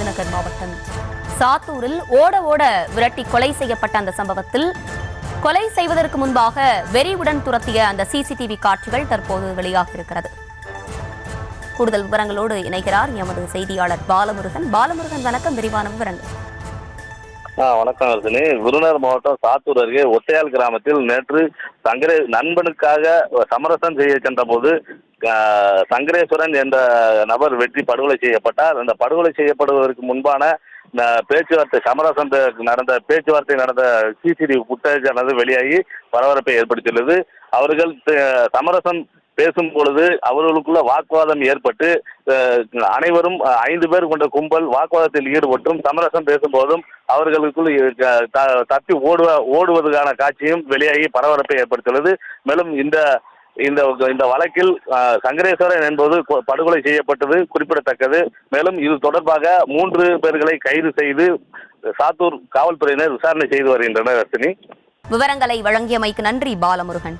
விருதுநகர் மாவட்டம் சாத்தூரில் ஓட ஓட விரட்டி கொலை செய்யப்பட்ட அந்த சம்பவத்தில் கொலை செய்வதற்கு முன்பாக வெறியுடன் துரத்திய அந்த சிசிடிவி காட்சிகள் தற்போது வெளியாக இருக்கிறது. கூடுதல் விவரங்களோடு இணைகிறார் எமது செய்தியாளர் பாலமுருகன். பாலமுருகன், வணக்கம். விரிவான விவரங்கள். வணக்கம் ரஜினி. விருதுநகர் மாவட்டம் சாத்தூர் அருகே ஒத்தையால் கிராமத்தில் நேற்று நண்பனுக்காக சமரசம் செய்ய சென்ற போது சங்கரேஸ்வரன் என்ற நபர் வெட்டி படுகொலை செய்யப்பட்டார். அந்த படுகொலை செய்யப்படுவதற்கு முன்பான பேச்சுவார்த்தை நடந்த சிசிடிவி ஃபுட்டேஜானது வெளியாகி பரபரப்பை ஏற்படுத்தியுள்ளது. அவர்கள் சமரசம் பேசும் பொழுது அவர்களுக்குள்ள வாக்குவாதம் ஏற்பட்டு அனைவரும் 5 பேர் கொண்ட கும்பல் வாக்குவாதத்தில் ஈடுபட்டும் சமரசம் பேசும்போதும் அவர்களுக்குள் தப்பி ஓடுவதற்கான காட்சியும் வெளியாகி பரபரப்பை ஏற்படுத்தியுள்ளது. மேலும் இந்த வழக்கில் சங்கரேஸ்வரன் என்பது படுகொலை செய்யப்பட்டது குறிப்பிடத்தக்கது. மேலும் இது தொடர்பாக 3 பேர்களை கைது செய்து சாத்தூர் காவல்துறையினர் விசாரணை செய்து வருகின்றனர். விவரங்களை வழங்கியமைக்கு நன்றி பாலமுருகன்.